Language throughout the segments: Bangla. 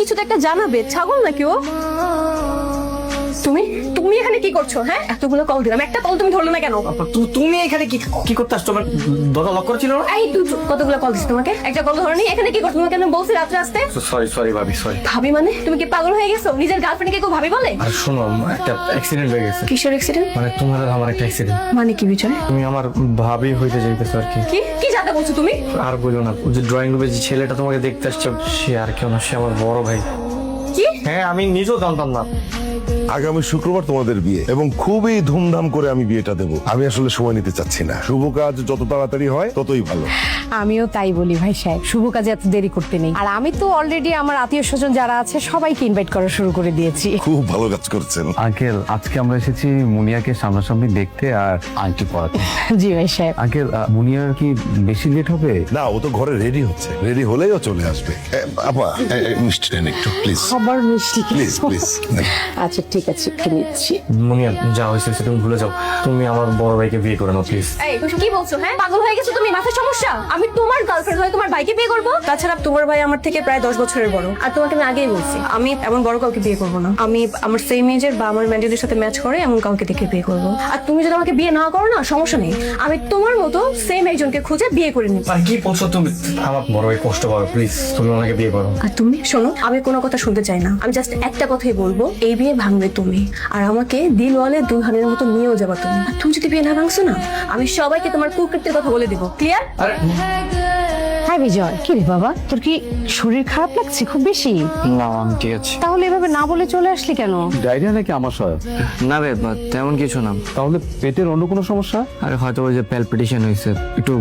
কিছু তো একটা জানাবে, ছাগল নাকি ও? তুমি তুমি এখানে কি করছো? হ্যাঁ, এতগুলো কল দিলাম, একটা কল তুমি ধরলে না কেন? তুমি এখানে কি করতে আসছো? আমার দরজা লক করা ছিল না? এই তুই কতগুলো কল দিচ্ছি তোমাকে, একটা কল ধরনি। এখানে কি করছো? তোমাকে আমি বলছি রাত্রে আসতে। সরি ভাবি, সরি। ভাবি মানে? তুমি কি পাগল হয়ে গেছো? নিজের গার্লফ্রেন্ডকে কেউ ভাবি বলে? আর শোনো, একটা অ্যাক্সিডেন্ট হয়ে গেছে। কিসের অ্যাক্সিডেন্ট? মানে তোমার আর আমার একটা অ্যাক্সিডেন্ট। মানে কি বিষয়? তুমি আমার ভাবি হইতে যাইতেছো আর কি। কি কি জানতে বলছো তুমি? আর বলো না, ওই যে ড্রয়িং রুমে যে ছেলেটা তোমাকে দেখতে আসছে, সে আর কেউ না, সে আমার বড় ভাই। কি? হ্যাঁ, আমি নিজেও জানতাম না। আগামী শুক্রবার তোমাদের বিয়ে এবং খুবই ধুমধাম করে আমি বিয়েটা দেবো। আমি আসলে সময় নিতে চাচ্ছি না, শুভ কাজ যত তাড়াতাড়ি হয় ততই ভালো। আমিও তাই বলি ভাই সাহেব, শুভ কাজে এত দেরি করতে নেই। আর আমি তো অলরেডি আমার আত্মীয় স্বজন যারা আছে সবাইকে ইনভাইট করা শুরু করে দিয়েছি। খুব ভালো কাজ করছেন। আঙ্কেল, আজকে আমরা এসেছি মুনিয়াকে সামনাসামনি দেখতে আর আংটি পরাতে। জি ভাই সাহেব। আঙ্কেল, মুনিয়া কি বেশি লেট হবে? না, ও তো ঘরে রেডি হচ্ছে, রেডি হলেই ও চলে আসবে। আপা, মিষ্টি নেন একটু প্লিজ, খাবার মিষ্টি প্লিজ প্লিজ। আচ্ছা ঠিক আছে, একটু নিচ্ছি। মুনিয়া, যা হয়েছে তুমি ভুলে যাও। তুমি আমার বড় ভাইকে বিয়ে করে নাও প্লিজ। এই তুমি কি বলছো? হ্যাঁ, পাগল হয়ে গেছো তুমি? মাথায় সমস্যা? আমি তোমার গার্লফ্রেন্ড হয়ে তোমার ভাইকে বিয়ে করবো? তাছাড়া তোমার ভাই আমার থেকে প্রায় 10 বছরের বড়। আর তোমাকে আমি আগেই বলছি, আমি এমন বড় কাউকে বিয়ে করবো না। আমি আমার সেম এজের বা আমার মেন্টালিটির সাথে ম্যাচ করে এমন কাউকে দেখে বিয়ে করবো। আর তুমি যদি আমাকে বিয়ে না করো না, সমস্যা নেই, আমি তোমার মতো সেম একজনকে খুঁজে বিয়ে করে নিব। আর কি বলছো তুমি? আমার বড় ভাই কষ্ট পাবে, প্লিজ তুমি ওনাকে বিয়ে করো। আর তুমি শোনো, আমি কোনো কথা শুনতে চাই না। আমি জাস্ট একটা কথাই বলবো, এই বিয়ে ভাঙবে তুমি, আর আমাকে দিলওয়ালে দুলহানের মতো নিয়েও যাবা তুমি। আর তুমি যদি বিয়ে না ভাঙছো না, আমি সবাইকে তোমার কুকৃত্যের কথা বলে দিব। ক্লিয়ার? আরে হ্যাঁ বিজয়, কি রে বাবা, তোর কি শরীর খারাপ লাগছে খুব বেশি? না, আমি ঠিক আছে। তাহলে এভাবে না বলে চলে আসলি কেন? ডায়রিয়া নাকি আমাশয়? না রে, তেমন কিছু না। তাহলে পেটের অন্য কোনো সমস্যা? আরে হয়তো ওই যে প্যালপিটেশন হয়েছে, একটু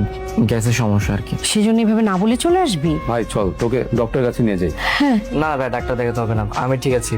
গ্যাসের সমস্যা আর কি। সেজন্য এভাবে না বলে চলে আসবি? ভাই চল, তোকে ডক্টরের কাছে নিয়ে যাই। না ভাই, ডাক্তার দেখাতে হবে না, আমি ঠিক আছি।